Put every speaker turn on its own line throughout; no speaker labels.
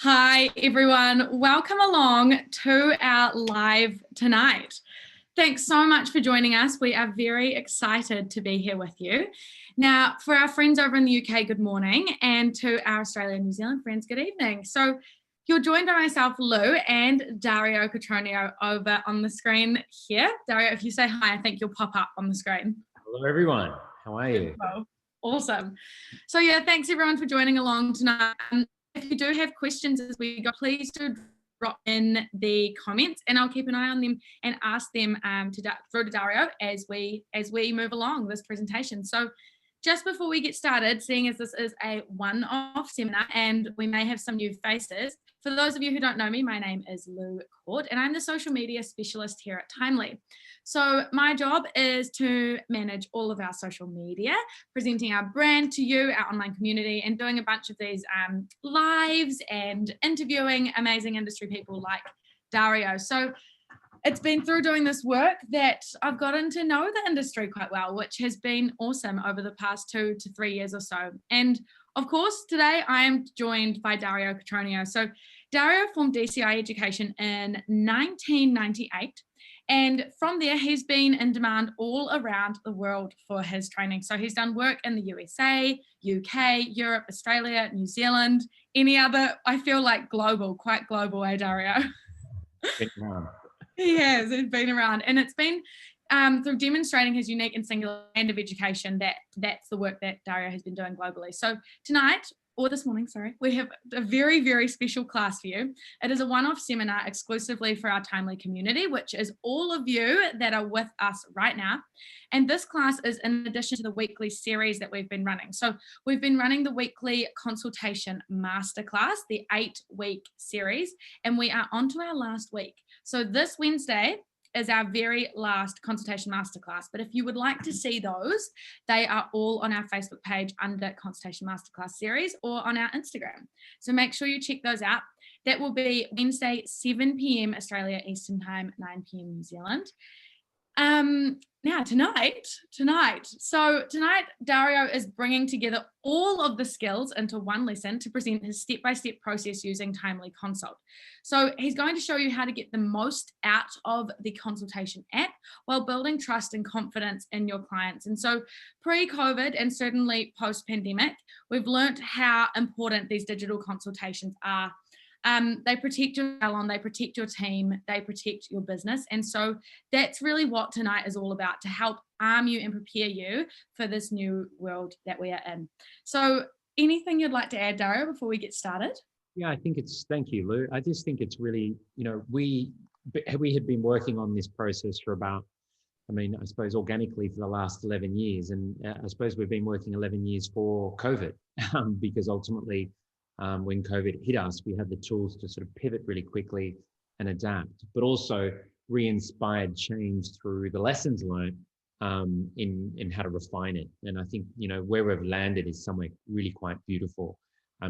Hi, everyone. Welcome along to our live tonight. Thanks so much for joining us. We are very excited to be here with you. Now, for our friends over in the UK, good morning, and to our Australia and New Zealand friends, good evening. So you're joined by myself, Lou, and Dario Cotroneo over on the screen here. Dario, if you say hi, I think you'll pop up on the screen.
Hello, everyone. How are you?
Awesome. So yeah, thanks everyone for joining along tonight. If you do have questions as we go, please do drop in the comments and I'll keep an eye on them and ask them through to Dario as we move along this presentation. So just before we get started, seeing as this is a one-off seminar and we may have some new faces, for those of you who don't know me, my name is Lou Court and I'm the social media specialist here at Timely. So my job is to manage all of our social media, presenting our brand to you, our online community, and doing a bunch of these lives and interviewing amazing industry people like Dario. So it's been through doing this work that I've gotten to know the industry quite well, which has been awesome over the past 2 to 3 years or so. And of course, today I am joined by Dario Cotroneo. So Dario formed DCI Education in 1998. And from there, he's been in demand all around the world for his training. So he's done work in the USA, UK, Europe, Australia, New Zealand, any other, I feel like global, quite global, Dario? He has, he's been around. And it's been through demonstrating his unique and singular brand of education that's the work that Dario has been doing globally. So tonight, or this morning, sorry, we have a very, very special class for you. It is a one-off seminar exclusively for our Timely community, which is all of you that are with us right now. And this class is in addition to the weekly series that we've been running. So we've been running the weekly Consultation Masterclass, the 8-week series, and we are on to our last week. So this Wednesday is our very last Consultation Masterclass. But if you would like to see those, they are all on our Facebook page under Consultation Masterclass series or on our Instagram. So make sure you check those out. That will be Wednesday, 7 p.m. Australia Eastern Time, 9 p.m. New Zealand. Now tonight, Dario is bringing together all of the skills into one lesson to present his step-by-step process using Timely Consult. So he's going to show you how to get the most out of the Consultation app while building trust and confidence in your clients. And so pre-COVID and certainly post-pandemic, we've learned how important these digital consultations are. They protect your salon, they protect your team, they protect your business. And so that's really what tonight is all about, to help arm you and prepare you for this new world that we are in. So anything you'd like to add, Dario, before we get started?
Yeah, thank you, Lou. I just think it's really, we had been working on this process for about, I suppose organically for the last 11 years. And I suppose we've been working 11 years for COVID because ultimately, when COVID hit us, we had the tools to sort of pivot really quickly and adapt, but also re-inspired change through the lessons learned in how to refine it. And I think, where we've landed is somewhere really quite beautiful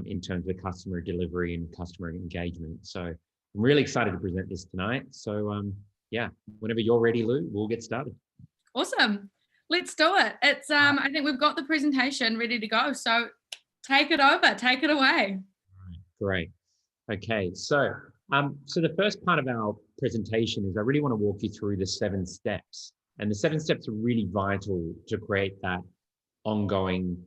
in terms of customer delivery and customer engagement. So I'm really excited to present this tonight. So yeah, whenever you're ready, Lou, we'll get started.
Awesome. Let's do it. It's I think we've got the presentation ready to go. So take it over, take it away.
Great. Okay, so the first part of our presentation is I really want to walk you through the 7 steps. And the 7 steps are really vital to create that ongoing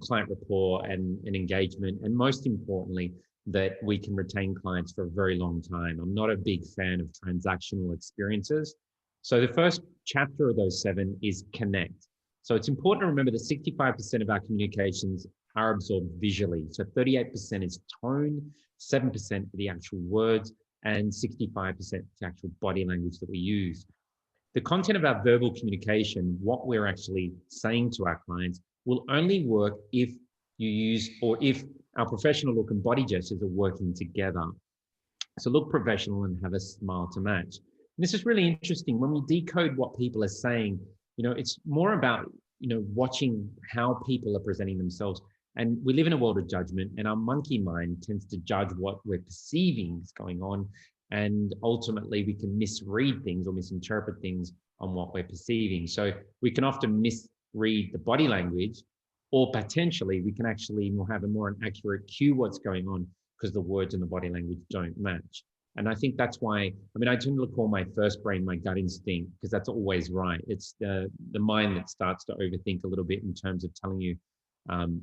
client rapport and engagement. And most importantly, that we can retain clients for a very long time. I'm not a big fan of transactional experiences. So the first chapter of those 7 is connect. So it's important to remember that 65% of our communications are absorbed visually. So 38% is tone, 7% are the actual words, and 65% is the actual body language that we use. The content of our verbal communication, what we're actually saying to our clients, will only work if you use, or if our professional look and body gestures are working together. So look professional and have a smile to match. And this is really interesting. When we decode what people are saying, it's more about, watching how people are presenting themselves. And we live in a world of judgment, and our monkey mind tends to judge what we're perceiving is going on. And ultimately, we can misread things or misinterpret things on what we're perceiving. So we can often misread the body language, or potentially we can actually have a more accurate cue what's going on because the words and the body language don't match. And I think that's why, I mean, I tend to call my first brain my gut instinct, because that's always right. It's the mind that starts to overthink a little bit in terms of telling you,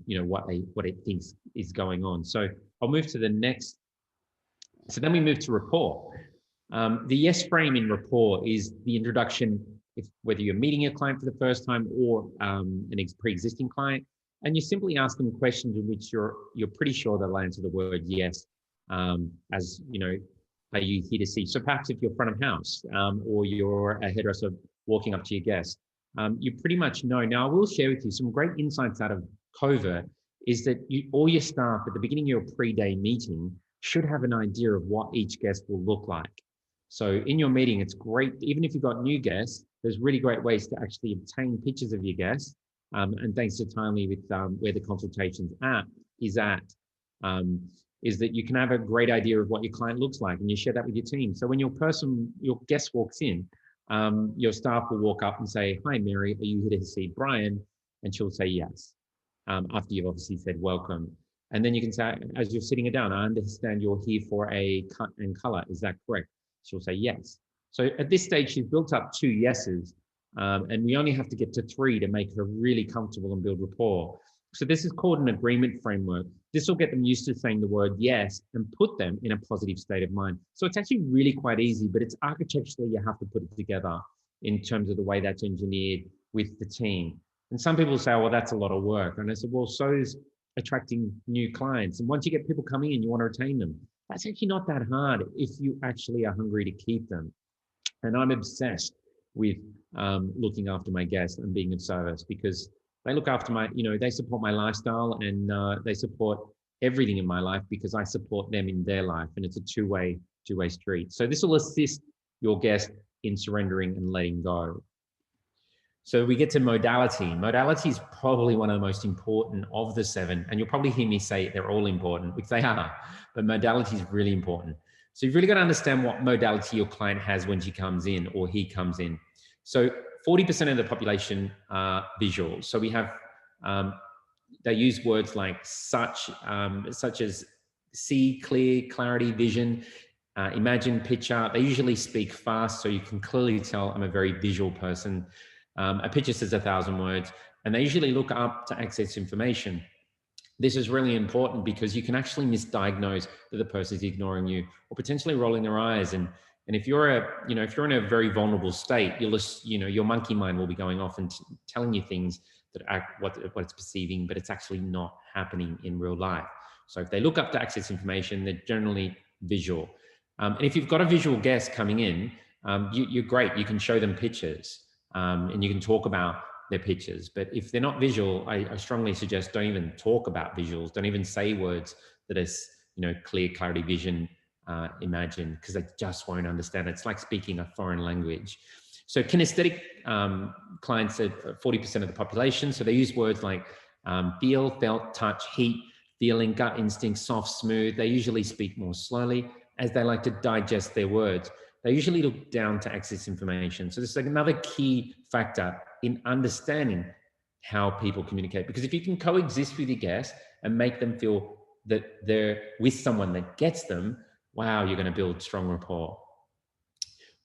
you know, what it thinks is going on. So I'll move to the next. So then we move to rapport. The yes frame in rapport is the introduction, whether you're meeting a client for the first time or an pre-existing client, and you simply ask them questions in which you're pretty sure they'll answer the word yes, as you know, are you here to see? So perhaps if you're front of house or you're a hairdresser walking up to your guest, you pretty much know. Now, I will share with you some great insights out of COVID, is that all your staff at the beginning of your pre-day meeting should have an idea of what each guest will look like. So in your meeting, it's great, even if you've got new guests, there's really great ways to actually obtain pictures of your guests. And thanks to Timely with where the Consultations app is at, is that you can have a great idea of what your client looks like, and you share that with your team. So when your guest walks in, your staff will walk up and say, "Hi, Mary, are you here to see Brian?" And she'll say yes, after you've obviously said welcome. And then you can say, as you're sitting her down, "I understand you're here for a cut and color. Is that correct?" She'll say yes. So at this stage, she's built up 2 yeses, and we only have to get to 3 to make her really comfortable and build rapport. So this is called an agreement framework. This will get them used to saying the word yes and put them in a positive state of mind. So it's actually really quite easy, but it's architecturally you have to put it together in terms of the way that's engineered with the team. And some people say, "Oh, well, that's a lot of work." And I said, well, so is attracting new clients. And once you get people coming in, you want to retain them. That's actually not that hard if you actually are hungry to keep them. And I'm obsessed with looking after my guests and being of service, because they look after my, you know, they support my lifestyle, and they support everything in my life because I support them in their life, and it's a two-way street. So this will assist your guest in surrendering and letting go. So we get to modality. Modality is probably one of the most important of the 7, and you'll probably hear me say they're all important, which they are, but modality is really important. So you've really got to understand what modality your client has when she comes in or he comes in. So 40% of the population are visual. So we have, they use words like such as see, clear, clarity, vision, imagine, picture. They usually speak fast, so you can clearly tell I'm a very visual person. A picture says 1,000 words, and they usually look up to access information. This is really important because you can actually misdiagnose that the person is ignoring you or potentially rolling their eyes. And if you're if you're in a very vulnerable state, your monkey mind will be going off and telling you things that are what it's perceiving, but it's actually not happening in real life. So if they look up to access information, they're generally visual. And if you've got a visual guest coming in, you're great. You can show them pictures and you can talk about their pictures. But if they're not visual, I strongly suggest don't even talk about visuals. Don't even say words that are, clear, clarity, vision, imagine, because they just won't understand it. It's like speaking a foreign language. So kinesthetic clients are 40% of the population. So they use words like feel, felt, touch, heat, feeling, gut instinct, soft, smooth. They usually speak more slowly as they like to digest their words. They usually look down to access information. So this is like another key factor in understanding how people communicate. Because if you can coexist with your guests and make them feel that they're with someone that gets them, wow, you're going to build strong rapport.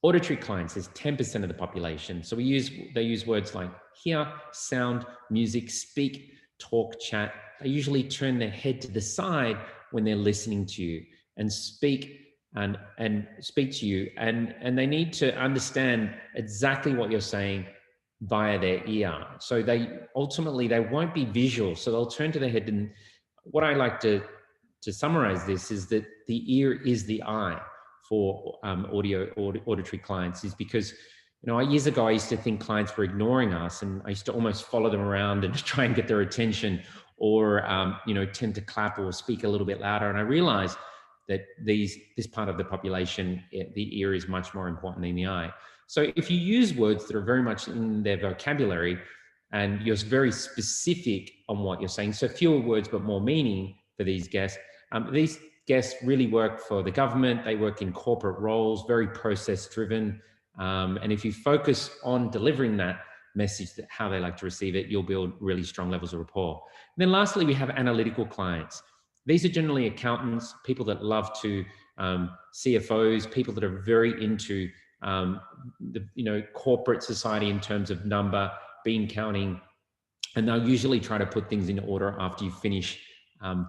Auditory clients is 10% of the population. So they use words like hear, sound, music, speak, talk, chat. They usually turn their head to the side when they're listening to you and speak to you, and they need to understand exactly what you're saying via their ear. So they won't be visual, so they'll turn to their head. And what I like to summarize this is that the ear is the eye for auditory clients, is because years ago I used to think clients were ignoring us, and I used to almost follow them around and try and get their attention, or tend to clap or speak a little bit louder. And I realized that this part of the population, the ear is much more important than the eye. So if you use words that are very much in their vocabulary and you're very specific on what you're saying, so fewer words but more meaning for these guests really work for the government. They work in corporate roles, very process driven. And if you focus on delivering that message, that how they like to receive it, you'll build really strong levels of rapport. And then lastly, we have analytical clients. These are generally accountants, people that love to, CFOs, people that are very into corporate society in terms of number, bean counting, and they'll usually try to put things in order after you finish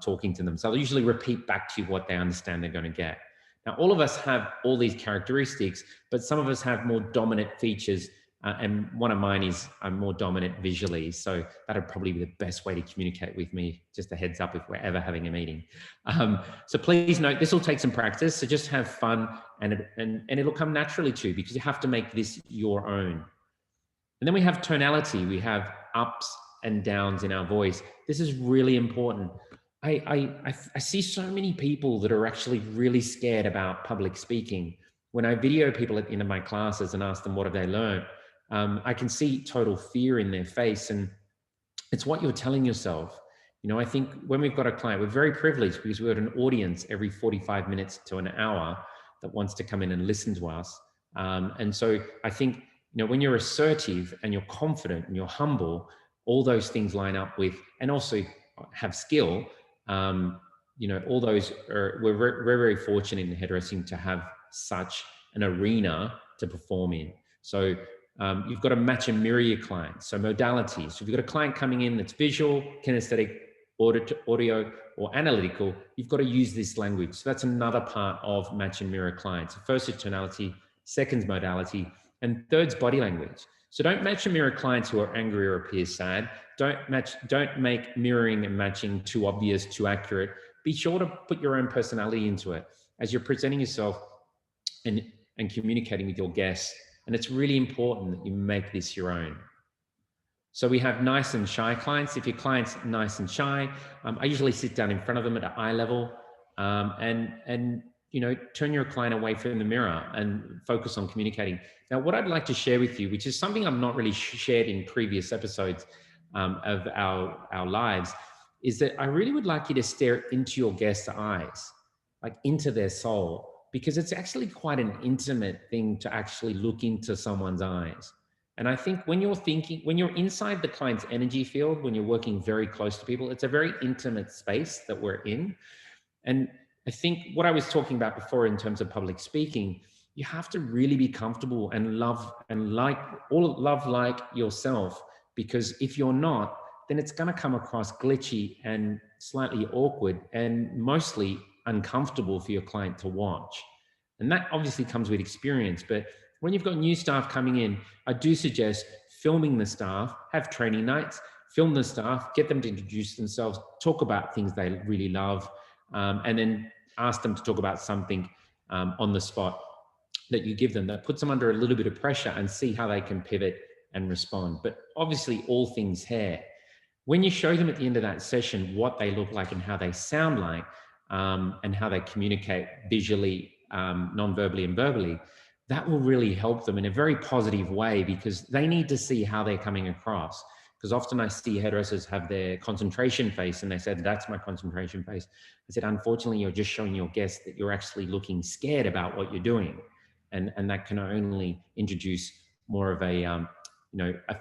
talking to them. So they'll usually repeat back to you what they understand they're going to get. Now, all of us have all these characteristics, but some of us have more dominant features. And one of mine is I'm more dominant visually. So that'd probably be the best way to communicate with me. Just a heads up if we're ever having a meeting. So please note, this will take some practice. So just have fun and it'll come naturally too, because you have to make this your own. And then we have tonality. We have ups and downs in our voice. This is really important. I see so many people that are actually really scared about public speaking. When I video people at the end of my classes and ask them what have they learned, I can see total fear in their face, and it's what you're telling yourself. You know, I think when we've got a client, we're very privileged because we've got an audience every 45 minutes to an hour that wants to come in and listen to us. And so I think, you know, when you're assertive and you're confident and you're humble, all those things line up with, and also have skill. You know, all those are, we're very fortunate in hairdressing to have such an arena to perform in. So you've got to match and mirror your clients. So modalities. So if you've got a client coming in that's visual, kinesthetic, audio, or analytical, you've got to use this language. So that's another part of match and mirror clients. So first is tonality, second's modality, and third's body language. So don't match and mirror clients who are angry or appear sad. Don't make mirroring and matching too obvious, too accurate. Be sure to put your own personality into it as you're presenting yourself and communicating with your guests. And it's really important that you make this your own. So we have nice and shy clients. If your client's nice and shy, I usually sit down in front of them at eye level and you know, turn your client away from the mirror and focus on communicating. Now, what I'd like to share with you, which is something I've not really shared in previous episodes of our lives, is that I really would like you to stare into your guest's eyes, like into their soul, because it's actually quite an intimate thing to actually look into someone's eyes. And I think when you're inside the client's energy field, when you're working very close to people, it's a very intimate space that we're in. And I think what I was talking about before in terms of public speaking, you have to really be comfortable and love like yourself, because if you're not, then it's going to come across glitchy and slightly awkward and mostly uncomfortable for your client to watch. And that obviously comes with experience. But when you've got new staff coming in, I do suggest filming the staff, have training nights, film the staff, get them to introduce themselves, talk about things they really love, and then ask them to talk about something on the spot that you give them that puts them under a little bit of pressure, and see how they can pivot and respond. But obviously all things hair. When you show them at the end of that session what they look like and how they sound like, and how they communicate visually, non-verbally and verbally, that will really help them in a very positive way, because they need to see how they're coming across. Because often I see hairdressers have their concentration face and they said, that's my concentration face. I said, unfortunately, you're just showing your guests that you're actually looking scared about what you're doing. And that can only introduce more of a, a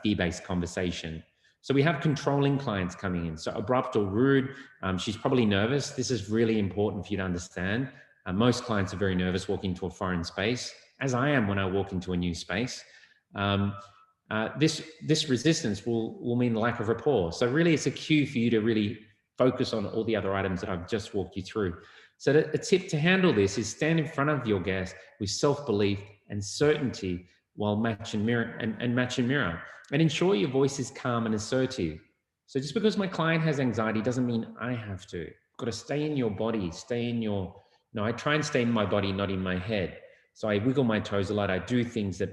fear-based conversation. So we have controlling clients coming in. So abrupt or rude, she's probably nervous. This is really important for you to understand. Most clients are very nervous walking into a foreign space, as I am when I walk into a new space. This resistance will mean lack of rapport. So really it's a cue for you to really focus on all the other items that I've just walked you through. So a tip to handle this is stand in front of your guest with self-belief and certainty while match and mirror and ensure your voice is calm and assertive. So just because my client has anxiety doesn't mean I have to. You've got to stay in your body, I try and stay in my body, not in my head. So I wiggle my toes a lot. I do things that,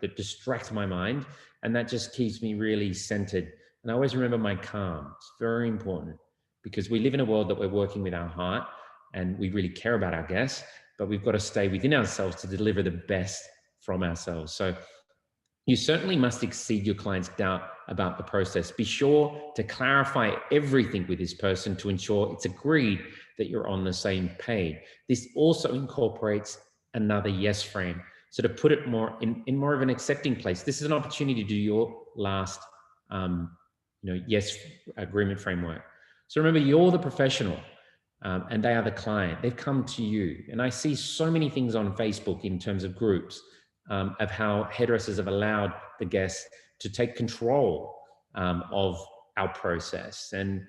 that distract my mind, and that just keeps me really centered. And I always remember my calm. It's very important, because we live in a world that we're working with our heart and we really care about our guests, but we've got to stay within ourselves to deliver the best from ourselves. So you certainly must exceed your client's doubt about the process. Be sure to clarify everything with this person to ensure it's agreed that you're on the same page. This also incorporates another yes frame. So to put it more in more of an accepting place, this is an opportunity to do your last yes agreement framework. So remember, you're the professional. and they are the client. They've come to you. And I see so many things on Facebook in terms of groups of how hairdressers have allowed the guests to take control of our process. And,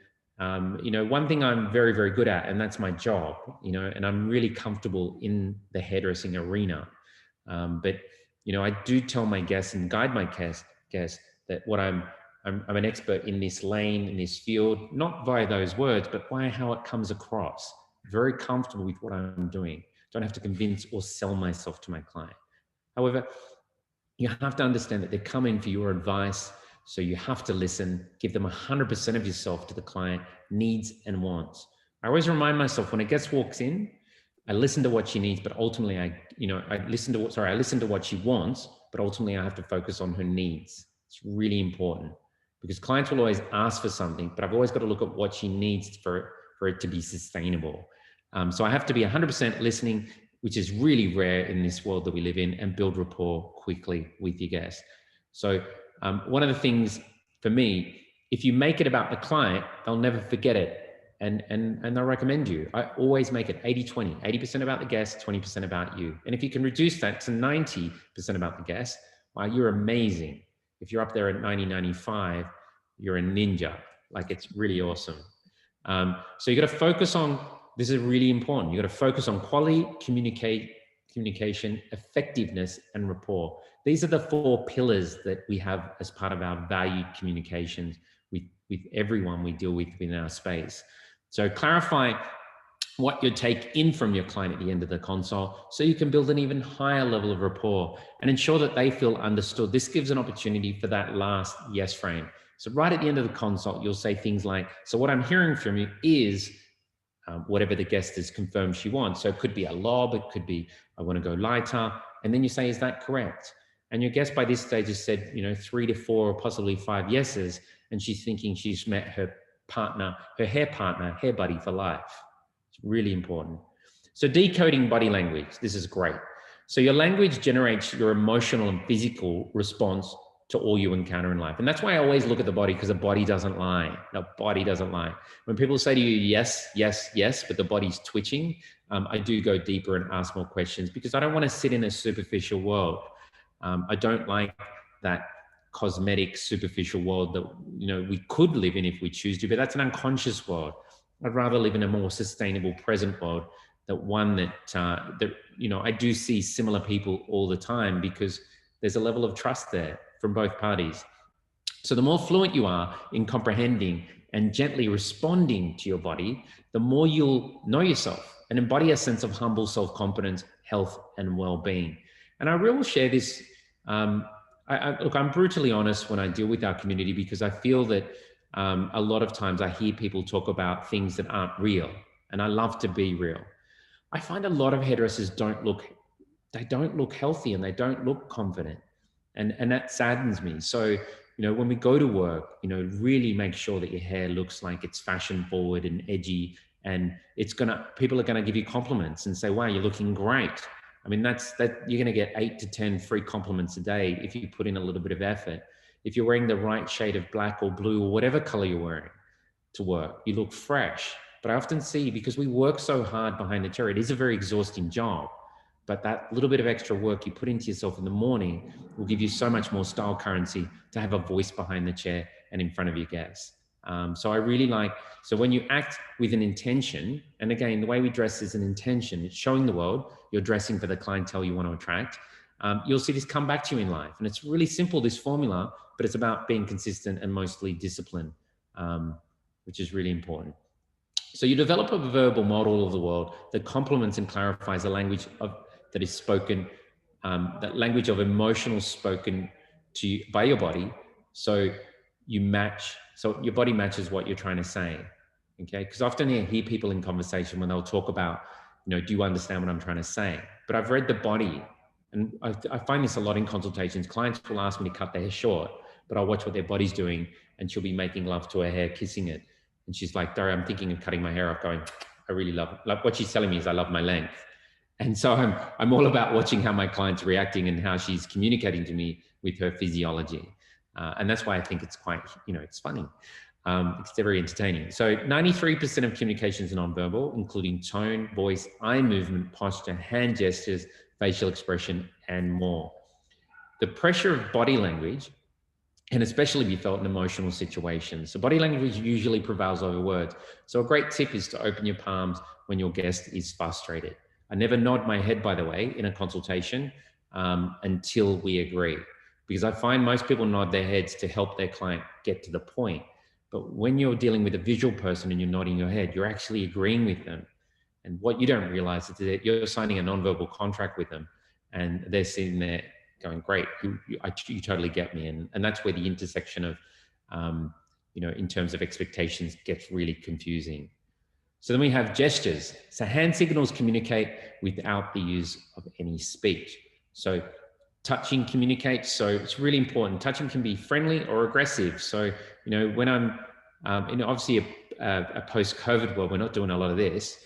you know, one thing I'm very, very good at, and that's my job, you know, and I'm really comfortable in the hairdressing arena. But, you know, I do tell my guests and guide my guests that what I'm an expert in this lane, in this field, not via those words, but by how it comes across. Very comfortable with what I'm doing. Don't have to convince or sell myself to my client. However, you have to understand that they're coming for your advice. So you have to listen, give them 100% of yourself to the client needs and wants. I always remind myself when a guest walks in, I listen to what she needs, but ultimately I listen to what she wants, but ultimately I have to focus on her needs. It's really important because clients will always ask for something, but I've always got to look at what she needs for it to be sustainable. So I have to be 100% listening, which is really rare in this world that we live in, and build rapport quickly with your guests. So one of the things for me, if you make it about the client, they'll never forget it. And they'll recommend you. I always make it 80-20, 80% about the guest, 20% about you. And if you can reduce that to 90% about the guest, wow, you're amazing. If you're up there at 90-95, you're a ninja. Like, it's really awesome. So you got to focus on, this is really important. You got to focus on quality, communication, effectiveness, and rapport. These are the 4 pillars that we have as part of our valued communications with everyone we deal with within our space. So clarify what you take in from your client at the end of the consult so you can build an even higher level of rapport and ensure that they feel understood. This gives an opportunity for that last yes frame. So right at the end of the consult, you'll say things like, so what I'm hearing from you is whatever the guest has confirmed she wants. So it could be a lob, it could be, I want to go lighter. And then you say, is that correct? And your guest by this stage has said, you know, 3 to 4 or possibly 5 yeses. And she's thinking she's met her partner, her hair buddy for life. It's really important. So decoding body language, this is great. So your language generates your emotional and physical response to all you encounter in life. And that's why I always look at the body, because the body doesn't lie. The body doesn't lie. When people say to you, yes, yes, yes, but the body's twitching, I do go deeper and ask more questions because I don't want to sit in a superficial world. I don't like that cosmetic, superficial world that, you know, we could live in if we choose to, but that's an unconscious world. I'd rather live in a more sustainable present world, that one that you know, I do see similar people all the time because there's a level of trust there from both parties. So the more fluent you are in comprehending and gently responding to your body, the more you'll know yourself and embody a sense of humble self-confidence, health, and well-being. And I will share this. Look, I'm brutally honest when I deal with our community because I feel that a lot of times I hear people talk about things that aren't real, and I love to be real. I find a lot of hairdressers don't look healthy and they don't look confident, and that saddens me. So, you know, when we go to work, you know, really make sure that your hair looks like it's fashion forward and edgy, and people are gonna give you compliments and say, wow, you're looking great. I mean, you're going to get 8 to 10 free compliments a day if you put in a little bit of effort. If you're wearing the right shade of black or blue or whatever color you're wearing to work, you look fresh. But I often see, because we work so hard behind the chair, it is a very exhausting job, but that little bit of extra work you put into yourself in the morning will give you so much more style currency to have a voice behind the chair and in front of your guests. So I really so when you act with an intention, and again, the way we dress is an intention, it's showing the world you're dressing for the clientele you want to attract. You'll see this come back to you in life. And it's really simple, this formula, but it's about being consistent and mostly disciplined, which is really important. So you develop a verbal model of the world that complements and clarifies the language that is spoken, that language of emotional spoken to you by your body. So your body matches what you're trying to say, okay? Because often I hear people in conversation when they'll talk about, you know, do you understand what I'm trying to say? But I've read the body, and I find this a lot in consultations. Clients will ask me to cut their hair short, but I'll watch what their body's doing, and she'll be making love to her hair, kissing it. And she's like, Dario, I'm thinking of cutting my hair off, going, I really love it. Like, what she's telling me is I love my length. And so I'm all about watching how my client's reacting and how she's communicating to me with her physiology. And that's why I think it's quite, you know, it's funny. It's very entertaining. So 93% of communication is nonverbal, including tone, voice, eye movement, posture, hand gestures, facial expression, and more. The pressure of body language can especially be felt in emotional situations. So body language usually prevails over words. So a great tip is to open your palms when your guest is frustrated. I never nod my head, by the way, in a consultation until we agree, because I find most people nod their heads to help their client get to the point. But when you're dealing with a visual person and you're nodding your head, you're actually agreeing with them. And what you don't realize is that you're signing a nonverbal contract with them, and they're sitting there going, great, you totally get me. And that's where the intersection of, in terms of expectations gets really confusing. So then we have gestures. So hand signals communicate without the use of any speech. So touching communicates. So it's really important. Touching can be friendly or aggressive. So, when I'm, obviously a post-COVID world, we're not doing a lot of this.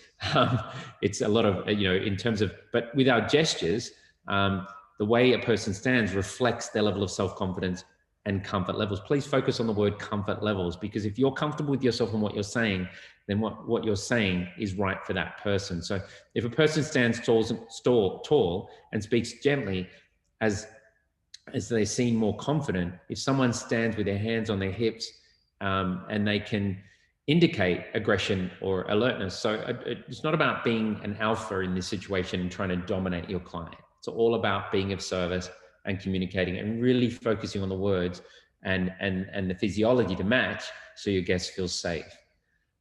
It's a lot of, in terms of, but with our gestures, the way a person stands reflects their level of self-confidence and comfort levels. Please focus on the word comfort levels, because if you're comfortable with yourself and what you're saying, then what you're saying is right for that person. So if a person stands tall and speaks gently, as they seem more confident, if someone stands with their hands on their hips and they can indicate aggression or alertness. So it's not about being an alpha in this situation and trying to dominate your client. It's all about being of service and communicating and really focusing on the words and the physiology to match so your guest feels safe.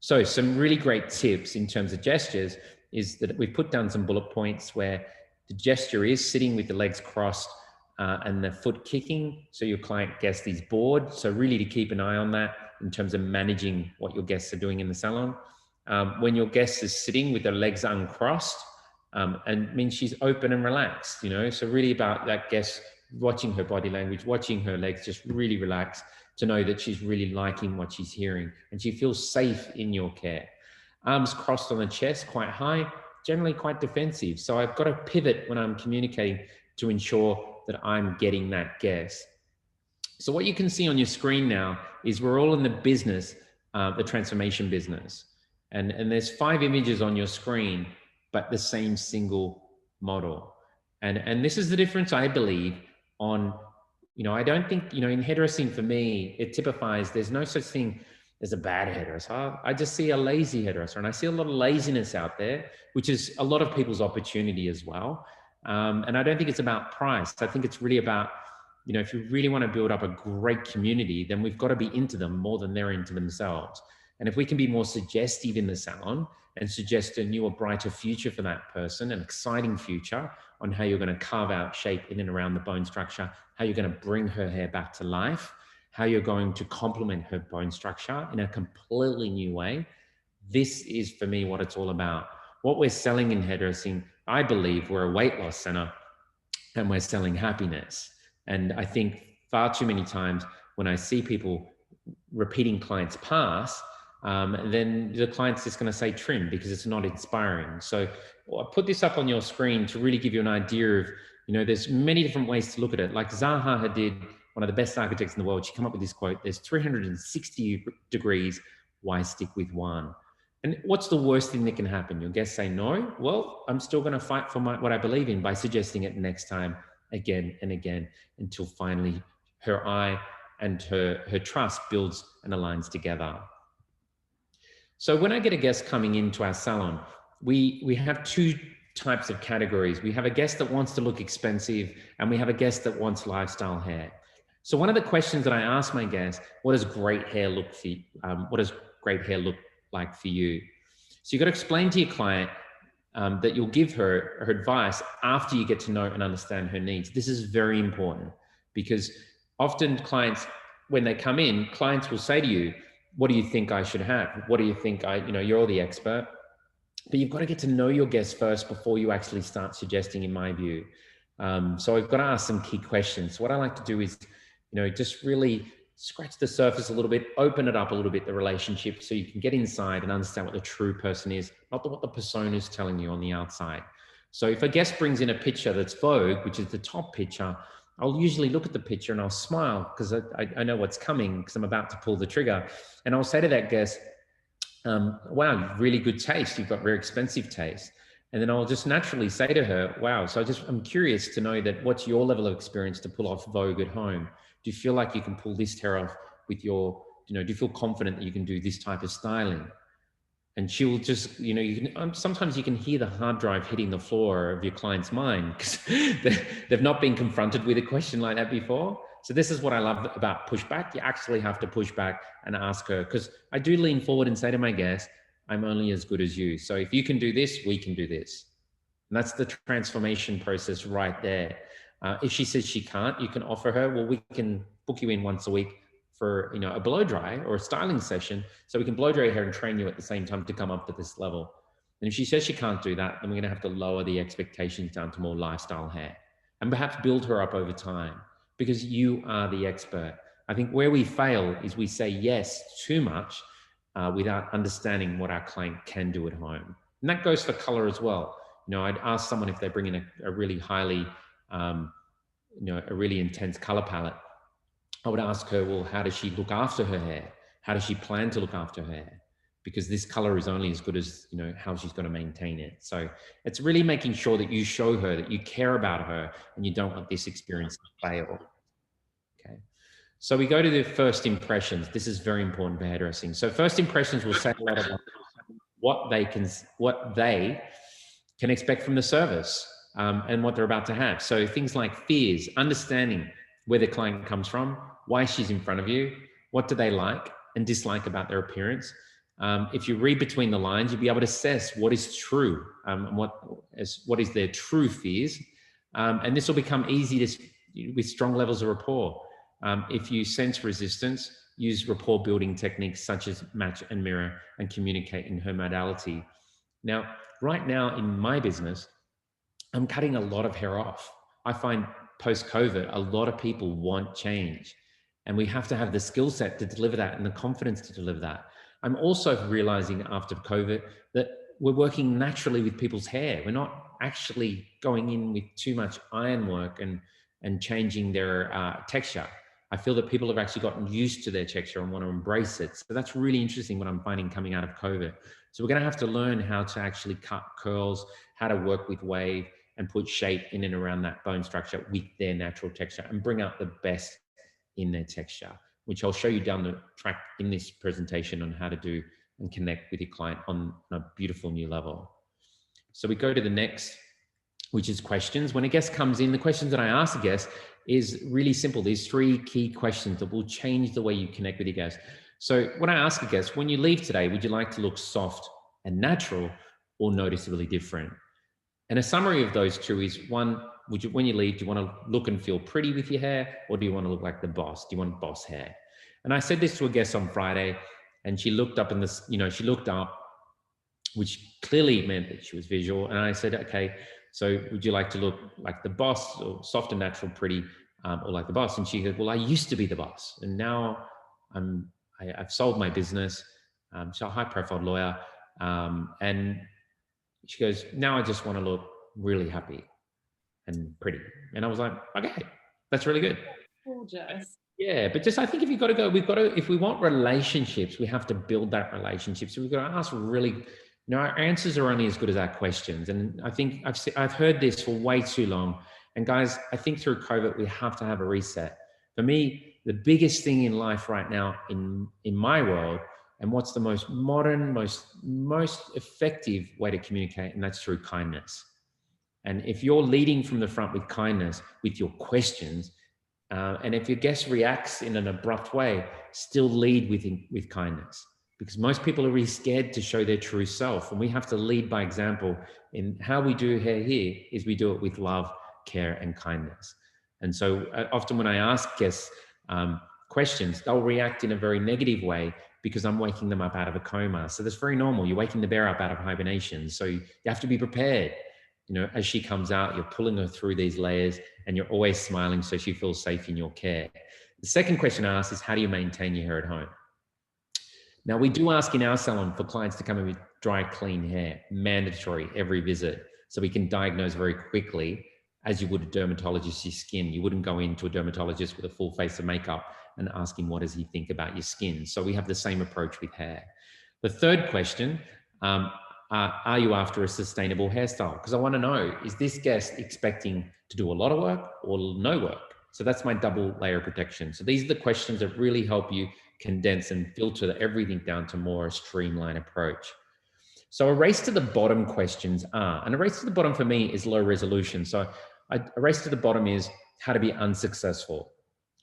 So some really great tips in terms of gestures is that we've put down some bullet points where the gesture is sitting with the legs crossed and the foot kicking, so your client guest is bored. So really to keep an eye on that in terms of managing what your guests are doing in the salon. When your guest is sitting with their legs uncrossed, and means she's open and relaxed, so really about that guest watching her body language, watching her legs just really relax to know that she's really liking what she's hearing and she feels safe in your care. Arms crossed on the chest, quite high, generally quite defensive. So I've got to pivot when I'm communicating to ensure that I'm getting that guest. So what you can see on your screen now is we're all in the business, the transformation business. And there's 5 images on your screen, but the same single model. And this is the difference, I believe, on, I don't think, in hairdressing for me, it typifies, there's no such thing as a bad hairdresser. I just see a lazy hairdresser, and I see a lot of laziness out there, which is a lot of people's opportunity as well. And I don't think it's about price. I think it's really about, if you really want to build up a great community, then we've got to be into them more than they're into themselves. And if we can be more suggestive in the salon and suggest a newer, brighter future for that person, an exciting future on how you're going to carve out shape in and around the bone structure, how you're going to bring her hair back to life, how you're going to complement her bone structure in a completely new way. This is, for me, what it's all about. What we're selling in hairdressing, I believe we're a weight loss center and we're selling happiness. And I think far too many times when I see people repeating clients' past, then the client's just going to say trim because it's not inspiring. So I put this up on your screen to really give you an idea of, there's many different ways to look at it. Like Zaha Hadid, one of the best architects in the world, she came up with this quote, there's 360 degrees, why stick with one? And what's the worst thing that can happen? Your guests say no? Well, I'm still going to fight for what I believe in by suggesting it next time, again and again, until finally her eye and her trust builds and aligns together. So when I get a guest coming into our salon, we have 2 types of categories. We have a guest that wants to look expensive, and we have a guest that wants lifestyle hair. So one of the questions that I ask my guests, what does great hair look for you? What does great hair look like for you? So you've got to explain to your client that you'll give her advice after you get to know and understand her needs. This is very important because often clients, when they come in, clients will say to you, what do you think I should have? What do you think you're the expert, but you've got to get to know your guests first before you actually start suggesting, in my view. So I've got to ask some key questions. So what I like to do is, just really scratch the surface a little bit, open it up a little bit, the relationship, so you can get inside and understand what the true person is, not what the persona is telling you on the outside. So if a guest brings in a picture that's Vogue, which is the top picture, I'll usually look at the picture and I'll smile because I know what's coming because I'm about to pull the trigger. And I'll say to that guest, wow, really good taste. You've got very expensive taste. And then I'll just naturally say to her, wow, so I'm curious to know that what's your level of experience to pull off Vogue at home? Do you feel like you can pull this hair off with your, do you feel confident that you can do this type of styling? And she will just, sometimes you can hear the hard drive hitting the floor of your client's mind because they've not been confronted with a question like that before. So this is what I love about pushback. You actually have to push back and ask her, because I do lean forward and say to my guests, I'm only as good as you. So if you can do this, we can do this. And that's the transformation process right there. If she says she can't, you can offer her, well, we can book you in once a week for a blow dry or a styling session, so we can blow dry your hair and train you at the same time to come up to this level. And if she says she can't do that, then we're going to have to lower the expectations down to more lifestyle hair and perhaps build her up over time, because you are the expert. I think where we fail is we say yes too much without understanding what our client can do at home. And that goes for color as well. I'd ask someone if they bring in a really highly, a really intense color palette. I would ask her, well, how does she look after her hair? How does she plan to look after her hair? Because this color is only as good as, how she's going to maintain it. So it's really making sure that you show her that you care about her and you don't want this experience to fail. Okay. So we go to the first impressions. This is very important for hairdressing. So first impressions will say a lot about what they can expect from the service and what they're about to have. So things like fears, understanding where the client comes from, why she's in front of you, what do they like and dislike about their appearance. If you read between the lines, you'll be able to assess what is true, and what is their true fears. And this will become easy with strong levels of rapport. If you sense resistance, use rapport building techniques such as match and mirror and communicate in her modality. Now, right now in my business, I'm cutting a lot of hair off. I find post-COVID, a lot of people want change, and we have to have the skill set to deliver that and the confidence to deliver that. I'm also realizing after COVID that we're working naturally with people's hair. We're not actually going in with too much ironwork and changing their texture. I feel that people have actually gotten used to their texture and want to embrace it. So that's really interesting what I'm finding coming out of COVID. So we're going to have to learn how to actually cut curls, how to work with wave and put shape in and around that bone structure with their natural texture and bring out the best in their texture, which I'll show you down the track in this presentation on how to do and connect with your client on a beautiful new level. So we go to the next, which is questions. When a guest comes in, the questions that I ask the guest is really simple. There's 3 key questions that will change the way you connect with your guest. So when I ask a guest, when you leave today, would you like to look soft and natural or noticeably different? And a summary of those 2 is, one, when you leave, do you want to look and feel pretty with your hair, or do you want to look like the boss? Do you want boss hair? And I said this to a guest on Friday, and she looked up in this, she looked up, which clearly meant that she was visual. And I said, okay, so would you like to look like the boss, or soft and natural, pretty, or like the boss? And she goes, well, I used to be the boss, and now I've sold my business. She's a high-profile lawyer, and she goes, now I just want to look really happy and pretty. And I was like, okay, that's really good.
Gorgeous.
Yeah, but just I think if you've got to go, if we want relationships, we have to build that relationship. So we've got to ask really, our answers are only as good as our questions. And I think I've heard this for way too long. And guys, I think through COVID, we have to have a reset. For me, the biggest thing in life right now in my world, and what's the most modern, most effective way to communicate, and that's through kindness. And if you're leading from the front with kindness, with your questions, and if your guest reacts in an abrupt way, still lead with kindness, because most people are really scared to show their true self. And we have to lead by example. In how we do hair here is we do it with love, care, and kindness. And so often when I ask guests questions, they'll react in a very negative way because I'm waking them up out of a coma. So that's very normal. You're waking the bear up out of hibernation. So you have to be prepared. As she comes out, you're pulling her through these layers and you're always smiling so she feels safe in your care. The second question I ask is, how do you maintain your hair at home? Now, we do ask in our salon for clients to come in with dry, clean hair, mandatory every visit, so we can diagnose very quickly as you would a dermatologist your skin. You wouldn't go into a dermatologist with a full face of makeup and ask him, what does he think about your skin? So we have the same approach with hair. The third question, are you after a sustainable hairstyle? Because I want to know, is this guest expecting to do a lot of work or no work? So that's my double layer protection. So these are the questions that really help you condense and filter everything down to more a streamlined approach. So a race to the bottom questions are, and a race to the bottom for me is low resolution. So a race to the bottom is how to be unsuccessful.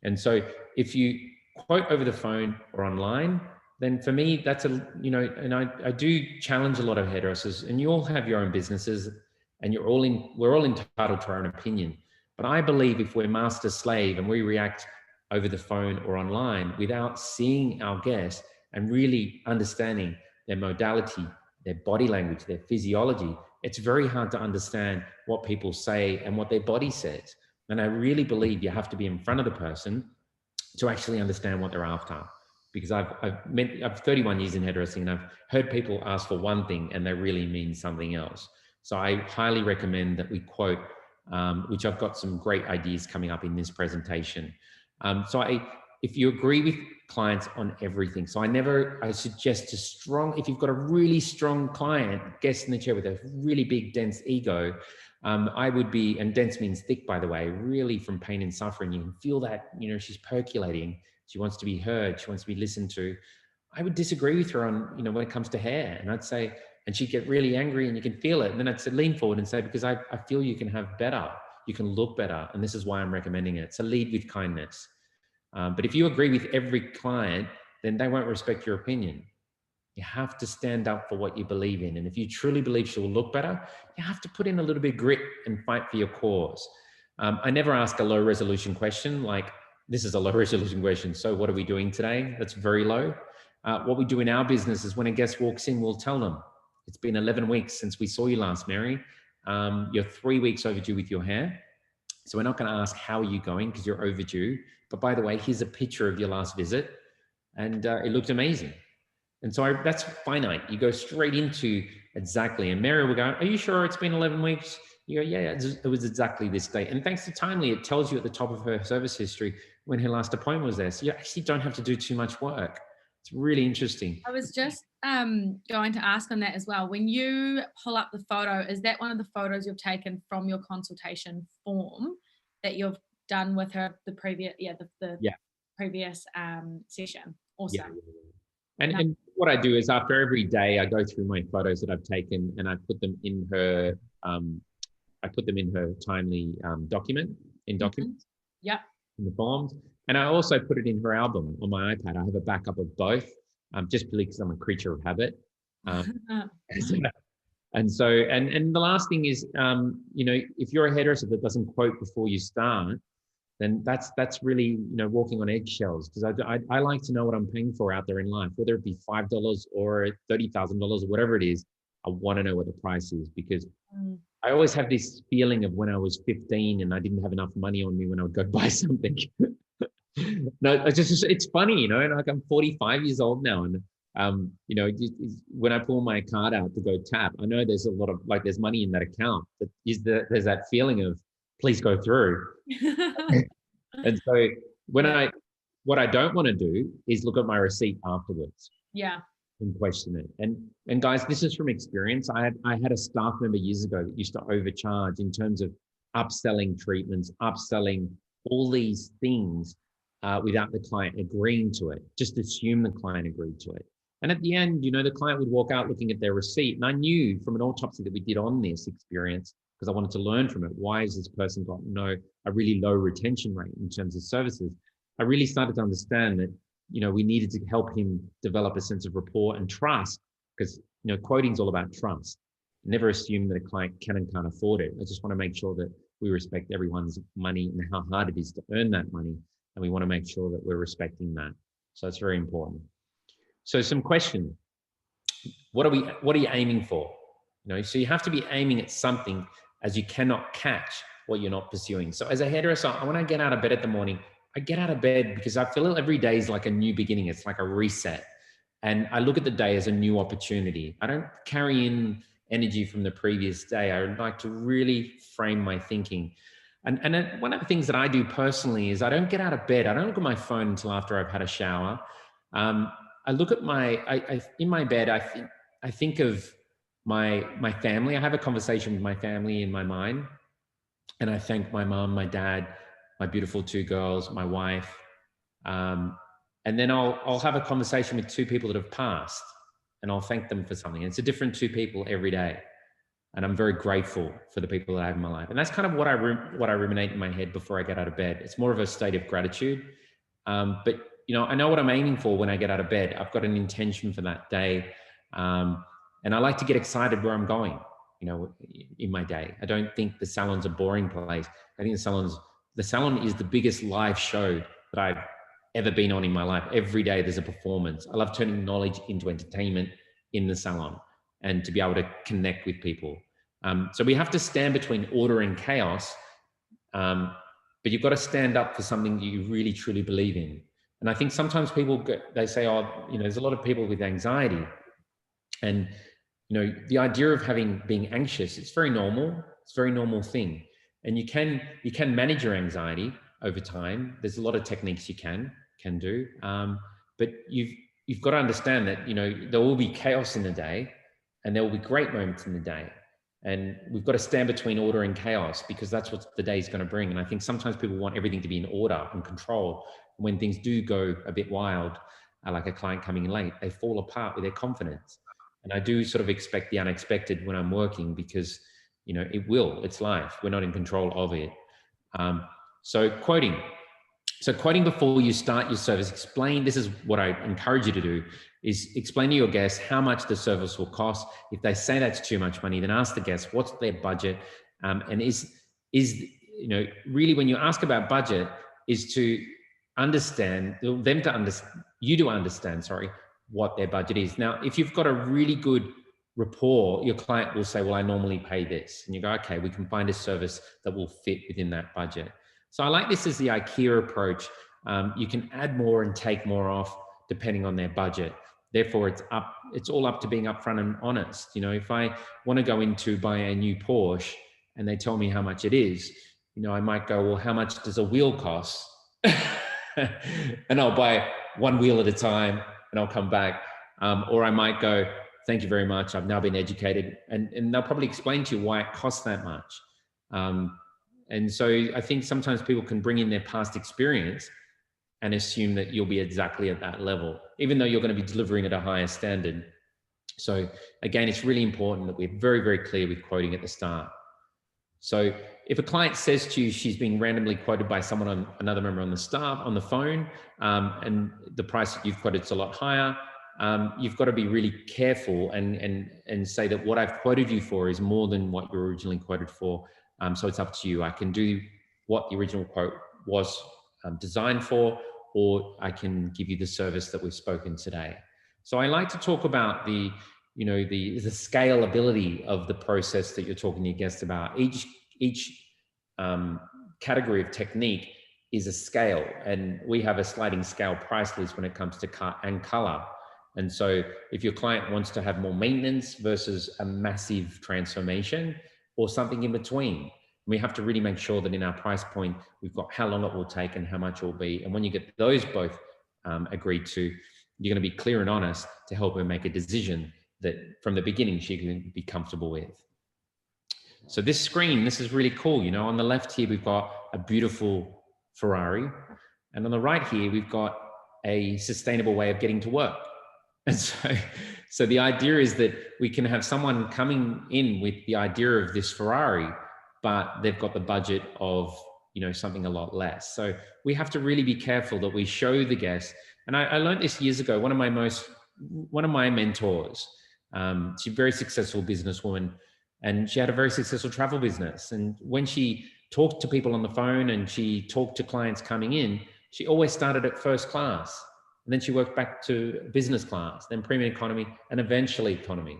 And so if you quote over the phone or online, then for me, that's and I do challenge a lot of hairdressers, and you all have your own businesses and we're all entitled to our own opinion. But I believe if we're master slave and we react over the phone or online without seeing our guests and really understanding their modality, their body language, their physiology, it's very hard to understand what people say and what their body says. And I really believe you have to be in front of the person to actually understand what they're after. Because I've 31 years in hairdressing, and I've heard people ask for one thing and they really mean something else. So I highly recommend that we quote, which I've got some great ideas coming up in this presentation. If you agree with clients on everything, so I suggest if you've got a really strong client, guest in the chair with a really big, dense ego, and dense means thick, by the way, really from pain and suffering, you can feel that, she's percolating. She wants to be heard. She wants to be listened to. I would disagree with her on, when it comes to hair. And I'd say, and she'd get really angry and you can feel it. And then I'd say, lean forward and say, because I feel you can have better. You can look better. And this is why I'm recommending it. So lead with kindness. But if you agree with every client, then they won't respect your opinion. You have to stand up for what you believe in. And if you truly believe she will look better, you have to put in a little bit of grit and fight for your cause. I never ask a low resolution question like, this is a low resolution question. So what are we doing today? That's very low. What we do in our business is when a guest walks in, we'll tell them, it's been 11 weeks since we saw you last, Mary. You're 3 weeks overdue with your hair. So we're not going to ask, how are you going? Because you're overdue. But by the way, here's a picture of your last visit. And it looked amazing. And so that's finite. You go straight into exactly. And Mary will go, are you sure it's been 11 weeks? You go, yeah, it was exactly this date. And thanks to Timely, it tells you at the top of her service history when her last appointment was there. So you actually don't have to do too much work. It's really interesting.
I was just going to ask on that as well. When you pull up the photo, is that one of the photos you've taken from your consultation form that you've done with her the previous previous session? Awesome.
Yeah. And what I do is after every day, I go through my photos that I've taken and I put them in her Timely document in documents.
Yeah.
In the forms. And I also put it in her album on my iPad. I have a backup of both, just because I'm a creature of habit. And the last thing is, if you're a hairdresser that doesn't quote before you start, then that's really, walking on eggshells, because I like to know what I'm paying for out there in life, whether it be $5 or $30,000 or whatever it is. I want to know what the price is, because I always have this feeling of when I was 15 and I didn't have enough money on me when I would go buy something. No, it's funny, like I'm 45 years old now. And, when I pull my card out to go tap, I know there's a lot of, there's money in that account, but there's that feeling of, please go through. And so what I don't want to do is look at my receipt afterwards.
Yeah.
And question it. And guys, this is from experience. I had a staff member years ago that used to overcharge in terms of upselling treatments, upselling all these things without the client agreeing to it. Just assume the client agreed to it. And at the end, the client would walk out looking at their receipt. And I knew from an autopsy that we did on this experience, because I wanted to learn from it, why has this person got a really low retention rate in terms of services? I really started to understand that we needed to help him develop a sense of rapport and trust, because, quoting is all about trust. Never assume that a client can and can't afford it. I just want to make sure that we respect everyone's money and how hard it is to earn that money. And we want to make sure that we're respecting that. So it's very important. So some questions. What are you aiming for? So you have to be aiming at something, as you cannot catch what you're not pursuing. So as a hairdresser, when I get out of bed in the morning, I get out of bed because I feel every day is like a new beginning. It's like a reset. And I look at the day as a new opportunity. I don't carry in, energy from the previous day. I like to really frame my thinking. And then one of the things that I do personally is I don't get out of bed. I don't look at my phone until after I've had a shower. I look at in my bed, I think of my family. I have a conversation with my family in my mind. And I thank my mom, my dad, my beautiful 2 girls, my wife. And then I'll have a conversation with 2 people that have passed, and I'll thank them for something. And it's a different 2 people every day. And I'm very grateful for the people that I have in my life. And that's kind of what I ruminate in my head before I get out of bed. It's more of a state of gratitude. But I know what I'm aiming for when I get out of bed. I've got an intention for that day. And I like to get excited where I'm going, in my day. I don't think the salon's a boring place. I think the salon is the biggest live show that I've ever been on in my life. Every day there's a performance. I love turning knowledge into entertainment in the salon and to be able to connect with people. So we have to stand between order and chaos, but you've got to stand up for something that you really, truly believe in. And I think sometimes they say, there's a lot of people with anxiety. And, the idea of being anxious, it's very normal. It's a very normal thing. And you can manage your anxiety over time. There's a lot of techniques you can do. But you've got to understand that, there will be chaos in the day and there will be great moments in the day. And we've got to stand between order and chaos, because that's what the day is going to bring. And I think sometimes people want everything to be in order and control. When things do go a bit wild, like a client coming in late, they fall apart with their confidence. And I do sort of expect the unexpected when I'm working, because, it's life. We're not in control of it. So quoting before you start your service, this is what I encourage you to do, is explain to your guests how much the service will cost. If they say that's too much money, then ask the guests, what's their budget? And is really, when you ask about budget, is to understand, you to understand, what their budget is. Now, if you've got a really good rapport, your client will say, well, I normally pay this. And you go, okay, we can find a service that will fit within that budget. So I like this as the IKEA approach. You can add more and take more off depending on their budget. Therefore, it's all up to being upfront and honest. If I want to go in to buy a new Porsche and they tell me how much it is, I might go, well, how much does a wheel cost? And I'll buy one wheel at a time and I'll come back. Or I might go, thank you very much, I've now been educated. And they'll probably explain to you why it costs that much. And so I think sometimes people can bring in their past experience and assume that you'll be exactly at that level, even though you're going to be delivering at a higher standard. So again, it's really important that we're very, very clear with quoting at the start. So if a client says to you she's being randomly quoted by another member on the staff on the phone, and the price that you've quoted is a lot higher, you've got to be really careful and say that what I've quoted you for is more than what you were originally quoted for. So it's up to you. I can do what the original quote was designed for, or I can give you the service that we've spoken today. So I like to talk about the scalability of the process that you're talking to your guests about. Each category of technique is a scale, and we have a sliding scale price list when it comes to cut and color. And so if your client wants to have more maintenance versus a massive transformation, or something in between, we have to really make sure that in our price point, we've got how long it will take and how much it will be. And when you get those both agreed to, you're going to be clear and honest to help her make a decision that from the beginning she can be comfortable with. So this screen, this is really cool. On the left here, we've got a beautiful Ferrari. And on the right here, we've got a sustainable way of getting to work. And so the idea is that we can have someone coming in with the idea of this Ferrari, but they've got the budget of, something a lot less. So we have to really be careful that we show the guests. And I learned this years ago. One of my mentors, she's a very successful businesswoman, and she had a very successful travel business. And when she talked to people on the phone and she talked to clients coming in, she always started at first class. And then she worked back to business class, then premium economy, and eventually economy.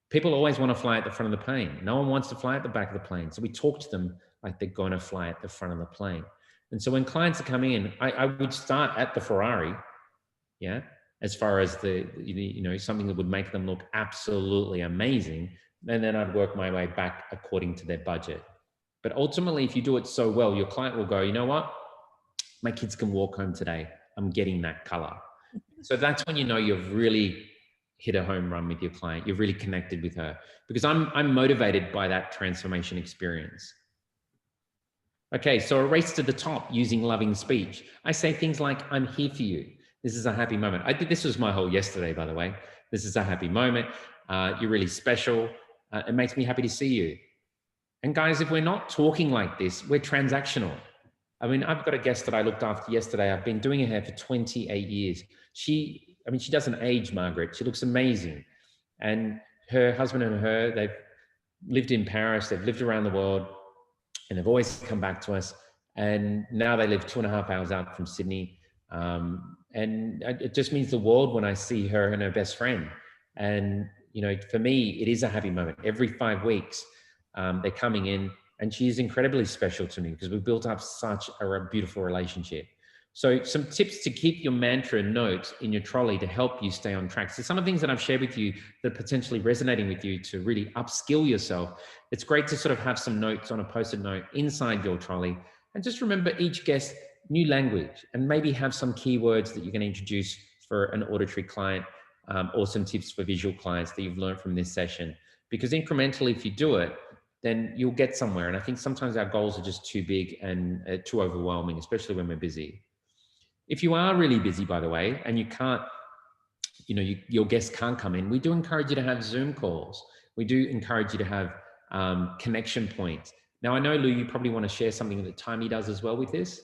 People always want to fly at the front of the plane. No one wants to fly at the back of the plane. So we talk to them like they're going to fly at the front of the plane. And so when clients are coming in, I would start at the Ferrari, yeah, as far as something that would make them look absolutely amazing. And then I'd work my way back according to their budget. But ultimately, if you do it so well, your client will go, you know what? My kids can walk home today. I'm getting that color. So that's when you know you've really hit a home run with your client. You've really connected with her, because I'm motivated by that transformation experience. Okay, so a race to the top using loving speech. I say things like, I'm here for you. This is a happy moment. This was my whole yesterday, by the way. This is a happy moment. You're really special. It makes me happy to see you. And guys, if we're not talking like this, we're transactional. I mean, I've got a guest that I looked after yesterday. I've been doing her hair for 28 years. She doesn't age, Margaret. She looks amazing. And her husband and her, they've lived in Paris. They've lived around the world, and they've always come back to us. And now they live 2.5 hours out from Sydney. And it just means the world when I see her and her best friend. And, for me, it is a happy moment. Every 5 weeks, they're coming in, and she is incredibly special to me because we've built up such a beautiful relationship. So some tips to keep your mantra and notes in your trolley to help you stay on track. So some of the things that I've shared with you that are potentially resonating with you to really upskill yourself. It's great to sort of have some notes on a post-it note inside your trolley, and just remember each guest new language, and maybe have some keywords that you can introduce for an auditory client, or some tips for visual clients that you've learned from this session. Because incrementally, if you do it, then you'll get somewhere. And I think sometimes our goals are just too big and too overwhelming, especially when we're busy. If you are really busy, by the way, and you can't, your guests can't come in, we do encourage you to have Zoom calls. We do encourage you to have connection points. Now, I know, Lou, you probably want to share something that Timely does as well with this.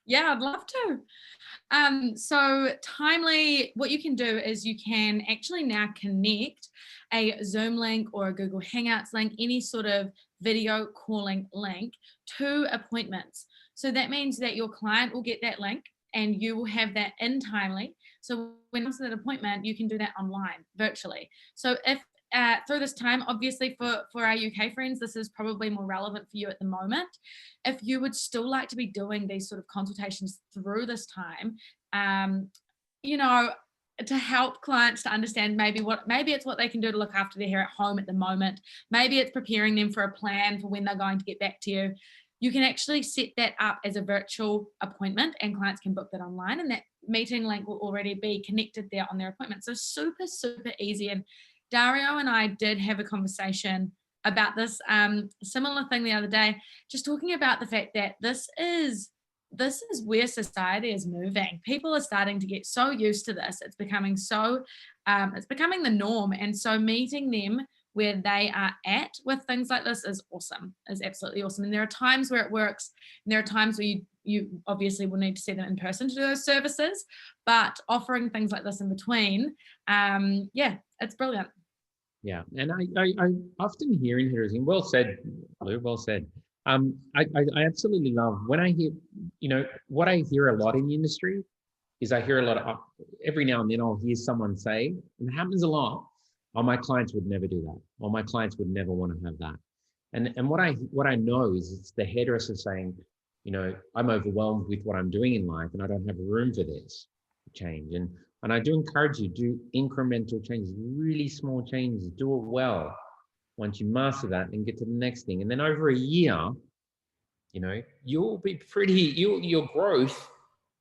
Yeah, I'd love to. So Timely, what you can do is you can actually now connect a Zoom link or a Google Hangouts link, any sort of video calling link, to appointments. So that means that your client will get that link and you will have that in Timely. So when it comes to that appointment, you can do that online, virtually. So if through this time, obviously for our UK friends, this is probably more relevant for you at the moment. If you would still like to be doing these sort of consultations through this time, to help clients to understand maybe it's what they can do to look after their hair at home at the moment. Maybe it's preparing them for a plan for when they're going to get back to you. You can actually set that up as a virtual appointment, and clients can book that online, and that meeting link will already be connected there on their appointment. So super, super easy. And Dario and I did have a conversation about this similar thing the other day, just talking about the fact that this is where society is moving. People are starting to get so used to this. It's becoming it's becoming the norm. And so meeting them where they are at with things like this is awesome, is absolutely awesome. And there are times where it works, and there are times where you obviously will need to see them in person to do those services, but offering things like this in between, it's brilliant.
Yeah, and I often hear in here, well said, Lou, well said. I absolutely love when I hear, what I hear a lot in the industry is I hear a lot of, every now and then I'll hear someone say, and it happens a lot, oh, my clients would never do that, or my clients would never want to have that. And what I know is it's the hairdresser saying, I'm overwhelmed with what I'm doing in life and I don't have room for this change. And I do encourage you, do incremental changes, really small changes, do it well. Once you master that, then get to the next thing. And then over a year, you'll be your growth,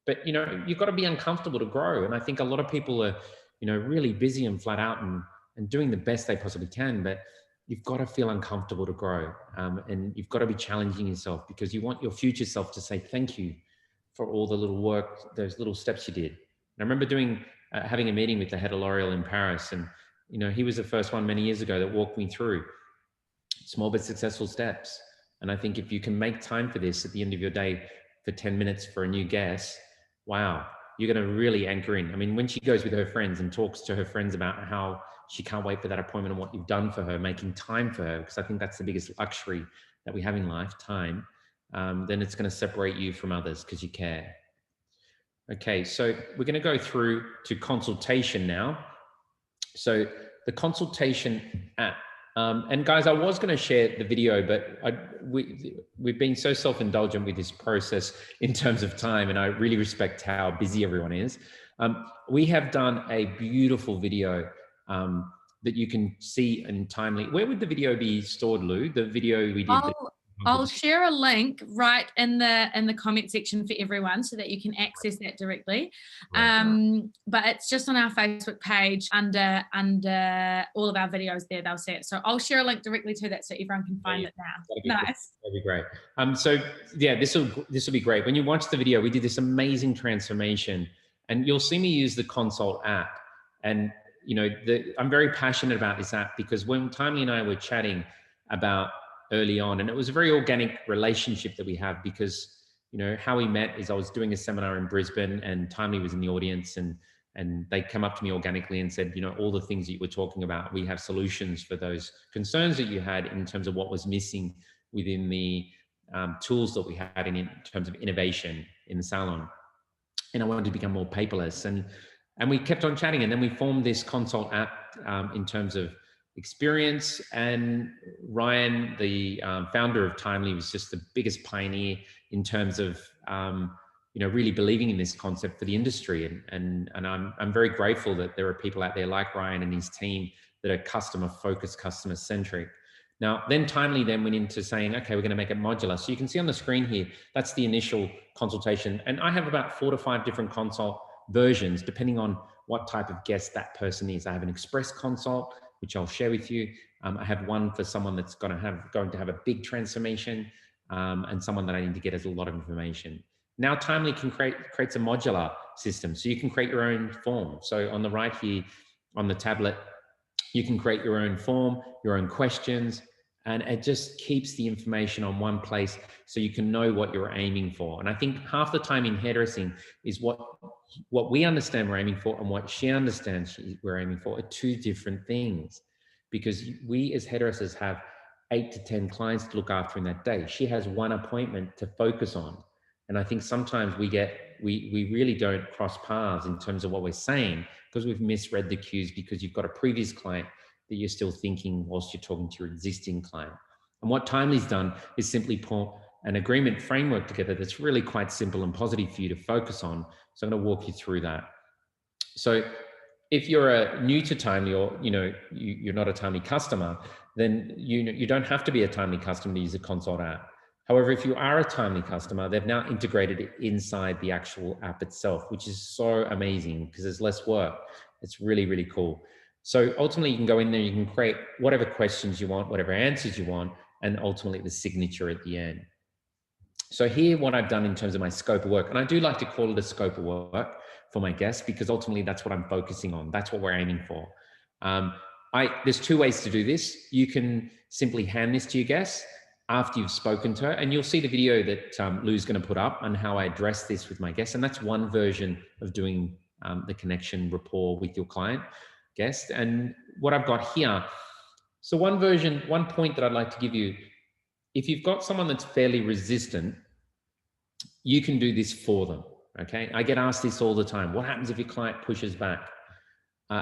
but you've got to be uncomfortable to grow. And I think a lot of people are, really busy and flat out and doing the best they possibly can, but you've got to feel uncomfortable to grow. And you've got to be challenging yourself, because you want your future self to say thank you for all the little work, those little steps you did. And I remember having a meeting with the head of L'Oreal in Paris, and he was the first one many years ago that walked me through small but successful steps. And I think if you can make time for this at the end of your day for 10 minutes for a new guest, wow, you're going to really anchor in. I mean, when she goes with her friends and talks to her friends about how she can't wait for that appointment and what you've done for her, making time for her, because I think that's the biggest luxury that we have in life, time, then it's going to separate you from others because you care. Okay, so we're going to go through to consultation now. So the consultation app, and guys, I was going to share the video, but we've been so self-indulgent with this process in terms of time, and I really respect how busy everyone is. We have done a beautiful video that you can see in Timely. Where would the video be stored, Lou? The video we did.
I'll share a link right in the comment section for everyone so that you can access that directly. But it's just on our Facebook page under all of our videos there, they'll see it. So I'll share a link directly to that so everyone can find it now. Nice.
That'd be great. So yeah, this will be great. When you watch the video, we did this amazing transformation, and you'll see me use the Consult app. And you know, I'm very passionate about this app because when Timely and I were chatting about early on, and it was a very organic relationship that we have, because you know how we met is I was doing a seminar in Brisbane and Timely was in the audience, and they come up to me organically and said, you know, all the things that you were talking about, we have solutions for those concerns that you had in terms of what was missing within the tools that we had in terms of innovation in the salon. And I wanted to become more paperless, and we kept on chatting, and then we formed this Consult app in terms of experience. And Ryan, the founder of Timely, was just the biggest pioneer in terms of you know, really believing in this concept for the industry. And I'm very grateful that there are people out there like Ryan and his team that are customer focused, customer centric. Now, then Timely then went into saying, okay, we're going to make it modular. So you can see on the screen here, that's the initial consultation. And I have about 4 to 5 different consult versions, depending on what type of guest that person is. I have an express consult, which I'll share with you. I have one for someone that's going to have a big transformation, and someone that I need to get us a lot of information. Now Timely creates a modular system, so you can create your own form. So on the right here, on the tablet, you can create your own form, your own questions, and it just keeps the information on one place so you can know what you're aiming for. And I think half the time in hairdressing is what we understand we're aiming for and what she understands we're aiming for are 2 different things, because we as hairdressers have 8 to 10 clients to look after in that day. She has 1 appointment to focus on. And I think sometimes we really don't cross paths in terms of what we're saying, because we've misread the cues, because you've got a previous client that you're still thinking whilst you're talking to your existing client. And what Timely's done is simply put an agreement framework together that's really quite simple and positive for you to focus on. So I'm going to walk you through that. So if you're new to Timely, or you know you're not a Timely customer, then you don't have to be a Timely customer to use the Consult app. However, if you are a Timely customer, they've now integrated it inside the actual app itself, which is so amazing because there's less work. It's really, really cool. So ultimately, you can go in there, you can create whatever questions you want, whatever answers you want, and ultimately the signature at the end. So here, what I've done in terms of my scope of work, and I do like to call it a scope of work for my guests, because ultimately that's what I'm focusing on. That's what we're aiming for. There's 2 ways to do this. You can simply hand this to your guests after you've spoken to her, and you'll see the video that Lou's going to put up on how I address this with my guests. And that's one version of doing the connection rapport with your client guest. And what I've got here, so one point that I'd like to give you, if you've got someone that's fairly resistant, you can do this for them. Okay, I get asked this all the time. What happens if your client pushes back?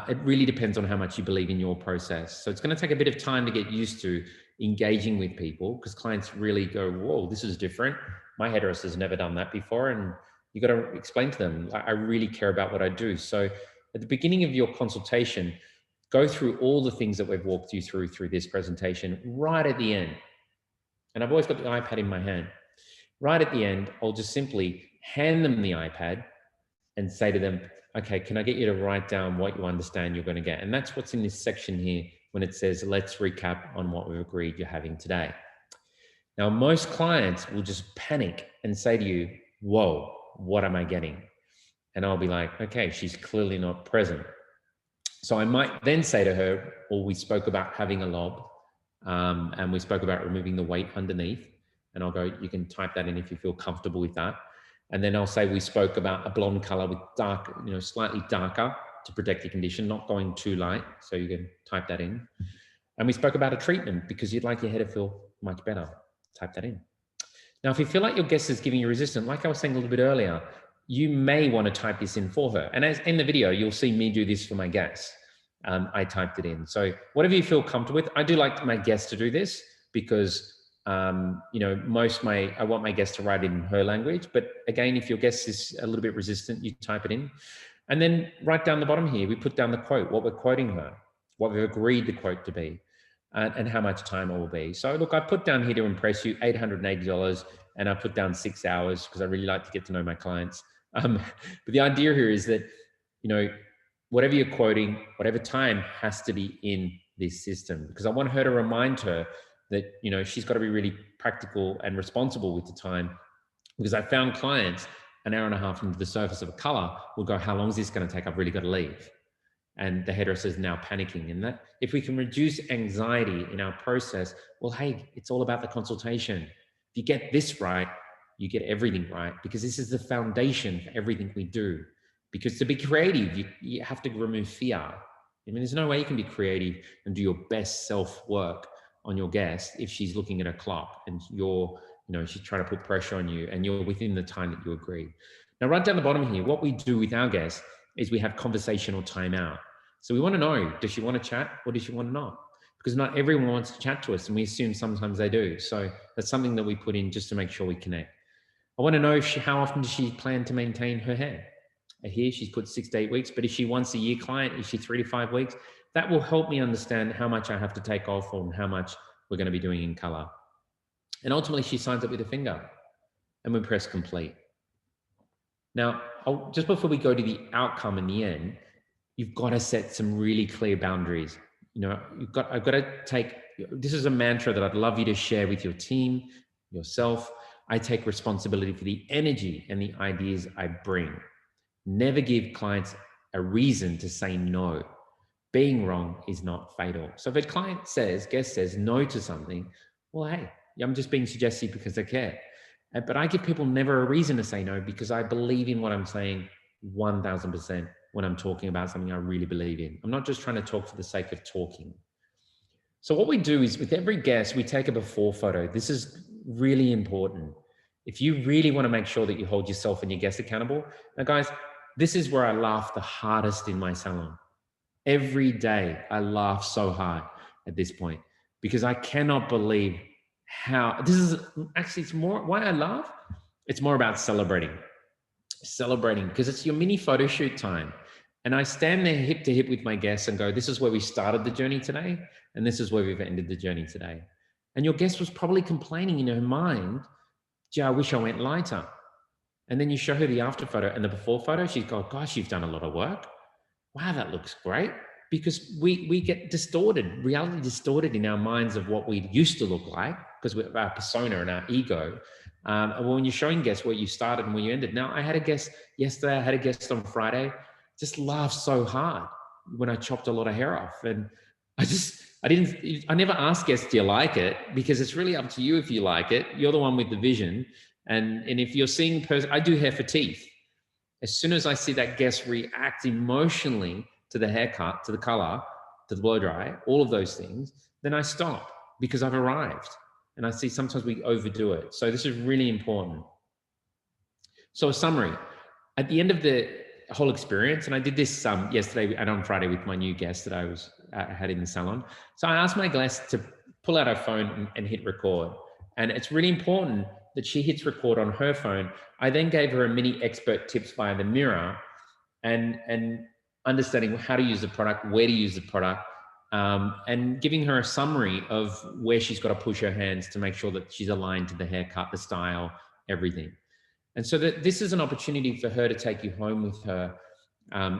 It really depends on how much you believe in your process. So it's going to take a bit of time to get used to engaging with people, because clients really go, whoa, this is different. My hairdresser's never done that before. And you got to explain to them, I really care about what I do. So at the beginning of your consultation, go through all the things that we've walked you through this presentation right at the end. And I've always got the iPad in my hand. Right at the end, I'll just simply hand them the iPad and say to them, okay, can I get you to write down what you understand you're going to get? And that's what's in this section here when it says, let's recap on what we've agreed you're having today. Now, most clients will just panic and say to you, whoa, what am I getting? And I'll be like, okay, she's clearly not present. So I might then say to her, well, we spoke about having a lob, and we spoke about removing the weight underneath. And I'll go, you can type that in if you feel comfortable with that. And then I'll say, we spoke about a blonde color with dark, slightly darker to protect your condition, not going too light. So you can type that in. And we spoke about a treatment because you'd like your hair to feel much better. Type that in. Now, if you feel like your guest is giving you resistance, like I was saying a little bit earlier, you may want to type this in for her. And as in the video, you'll see me do this for my guests. I typed it in. So whatever you feel comfortable with. I do like my guests to do this because I want my guest to write it in her language. But again, if your guest is a little bit resistant, you type it in. And then right down the bottom here, we put down the quote, what we're quoting her, what we've agreed the quote to be, and how much time it will be. So look, I put down here to impress you, $880, and I put down 6 hours because I really like to get to know my clients. But the idea here is that, whatever you're quoting, whatever time has to be in this system, because I want her to remind her that, she's got to be really practical and responsible with the time. Because I found clients an hour and a half into the surface of a color will go, how long is this going to take? I've really got to leave. And the hairdresser is now panicking. And that if we can reduce anxiety in our process, well, hey, it's all about the consultation. If you get this right, you get everything right, because this is the foundation for everything we do. Because to be creative, you have to remove fear. I mean, there's no way you can be creative and do your best self work on your guest if she's looking at a clock and she's trying to put pressure on you and you're within the time that you agree. Now, right down the bottom here, what we do with our guests is we have conversational timeout. So we want to know, does she want to chat or does she want to not? Because not everyone wants to chat to us, and we assume sometimes they do. So that's something that we put in just to make sure we connect. I want to know how often does she plan to maintain her hair? Here she's put 6 to 8 weeks, but is she once a year client? Is she 3 to 5 weeks? That will help me understand how much I have to take off and how much we're going to be doing in color. And ultimately she signs up with a finger and we press complete. Now, just before we go to the outcome in the end, you've got to set some really clear boundaries. I've got to take, this is a mantra that I'd love you to share with your team, yourself. I take responsibility for the energy and the ideas I bring. Never give clients a reason to say no. Being wrong is not fatal. So if a guest says no to something, well, hey, I'm just being suggestive because I care. But I give people never a reason to say no, because I believe in what I'm saying 1000% when I'm talking about something I really believe in. I'm not just trying to talk for the sake of talking. So what we do is with every guest, we take a before photo. This is really important. If you really want to make sure that you hold yourself and your guests accountable. Now guys, this is where I laugh the hardest in my salon. Every day I laugh so hard at this point because I cannot believe how this is actually, it's more why I laugh. It's more about celebrating because it's your mini photo shoot time. And I stand there hip to hip with my guests and go, this is where we started the journey today. And this is where we've ended the journey today. And your guest was probably complaining in her mind, gee, I wish I went lighter. And then you show her the after photo and the before photo. She's going, gosh, you've done a lot of work. Wow, that looks great. Because we get reality distorted in our minds of what we used to look like because of our persona and our ego. When you're showing guests where you started and where you ended. Now, I had a guest yesterday, I had a guest on Friday, just laughed so hard when I chopped a lot of hair off. And I never ask guests, do you like it? Because it's really up to you if you like it. You're the one with the vision. And if you're seeing, I do hair for teeth. As soon as I see that guest react emotionally to the haircut, to the color, to the blow dry, all of those things, then I stop because I've arrived. And I see sometimes we overdo it. So this is really important. So a summary. At the end of the whole experience, and I did this yesterday and on Friday with my new guest that I had in the salon. So I asked my guest to pull out her phone and hit record. And it's really important that she hits record on her phone. I then gave her a mini expert tips via the mirror and understanding how to use the product, where to use the product, and giving her a summary of where she's got to push her hands to make sure that she's aligned to the haircut, the style, everything. And so that this is an opportunity for her to take you home with her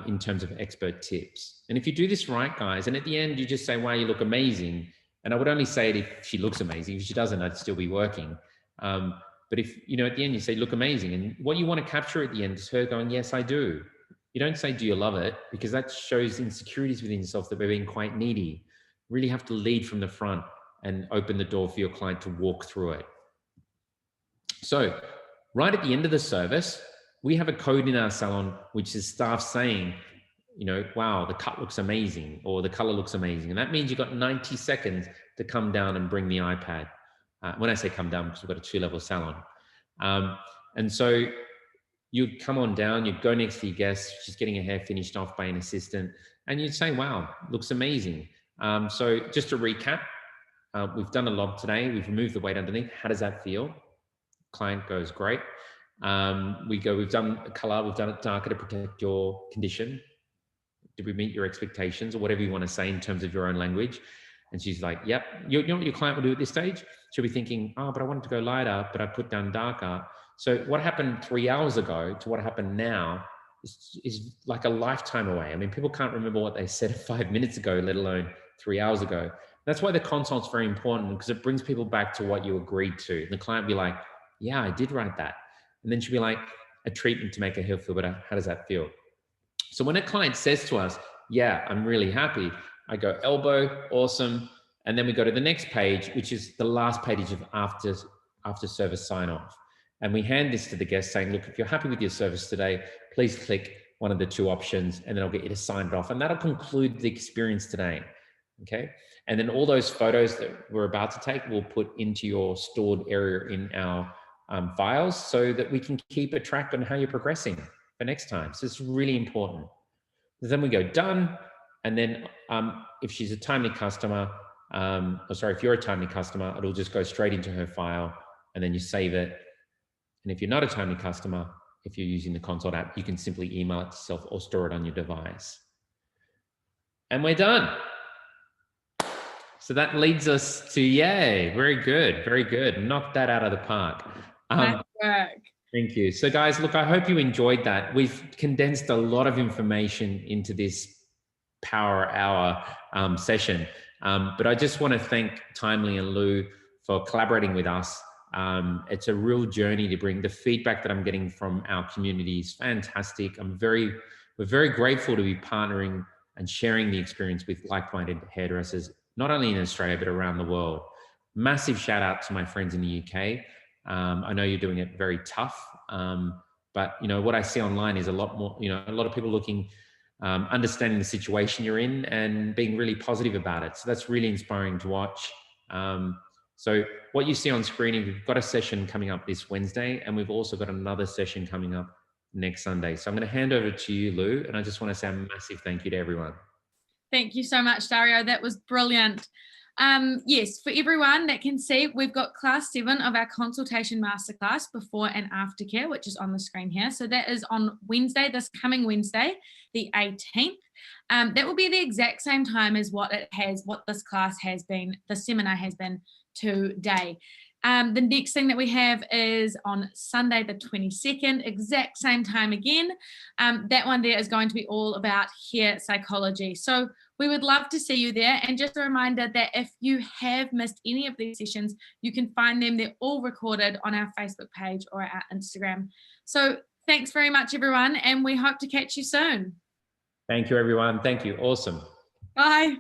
in terms of expert tips. And if you do this right, guys, and at the end you just say, wow, you look amazing. And I would only say it if she looks amazing. If she doesn't, I'd still be working. But if, at the end you say, look amazing. And what you want to capture at the end is her going, yes, I do. You don't say, do you love it? Because that shows insecurities within yourself that we're being quite needy. You really have to lead from the front and open the door for your client to walk through it. So right at the end of the service, we have a code in our salon, which is staff saying, wow, the cut looks amazing, or the color looks amazing. And that means you've got 90 seconds to come down and bring the iPad. When I say come down, because we've got a 2-level salon. And so you'd come on down, you'd go next to your guest, she's getting her hair finished off by an assistant, and you'd say, wow, looks amazing. So just to recap, we've done a lob today, we've removed the weight underneath. How does that feel? Client goes, great. we've done color, we've done it darker to protect your condition. Did we meet your expectations, or whatever you want to say in terms of your own language? And she's like, yep. You know what your client will do at this stage? She'll be thinking, oh, but I wanted to go lighter, but I put down darker. So what happened 3 hours ago to what happened now is like a lifetime away. I mean, people can't remember what they said 5 minutes ago, let alone 3 hours ago. That's why the consult's very important, because it brings people back to what you agreed to. And the client will be like, yeah, I did write that. And then she'll be like, a treatment to make her feel better. How does that feel? So when a client says to us, yeah, I'm really happy, I go, elbow, awesome. And then we go to the next page, which is the last page of after service sign off. And we hand this to the guest saying, look, if you're happy with your service today, please click one of the 2 options, and then I'll get you to sign it off. And that'll conclude the experience today. Okay. And then all those photos that we're about to take, we'll put into your stored area in our files, so that we can keep a track on how you're progressing for next time. So it's really important. Then we go done. And then if she's a timely customer, if you're a timely customer, it'll just go straight into her file, and then you save it. And if you're not a timely customer, if you're using the Consult app, you can simply email it to yourself or store it on your device. And we're done. So that leads us to, yay, very good, very good. Knocked that out of the park.
Nice work.
Thank you. So guys, look, I hope you enjoyed that. We've condensed a lot of information into this power hour session. But I just want to thank Timely and Lou for collaborating with us. It's a real journey to bring. The feedback that I'm getting from our community is fantastic. We're very grateful to be partnering and sharing the experience with like-minded hairdressers, not only in Australia, but around the world. Massive shout out to my friends in the UK. I know you're doing it very tough, but you know what I see online is a lot more, a lot of people looking, understanding the situation you're in and being really positive about it. So that's really inspiring to watch. So what you see on screen, we've got a session coming up this Wednesday, and we've also got another session coming up next Sunday. So I'm going to hand over to you, Lou, and I just want to say a massive thank you to everyone.
Thank you so much, Dario. That was brilliant. Yes, for everyone that can see, we've got class 7 of our consultation masterclass, before and after care, which is on the screen here. So that is on Wednesday, this coming Wednesday, the 18th. That will be the exact same time as what this class has been, the seminar has been today. The next thing that we have is on Sunday, the 22nd, exact same time again. That one there is going to be all about hair psychology. So we would love to see you there. And just a reminder that if you have missed any of these sessions, you can find them. They're all recorded on our Facebook page or our Instagram. So thanks very much, everyone. And we hope to catch you soon.
Thank you, everyone. Thank you. Awesome.
Bye.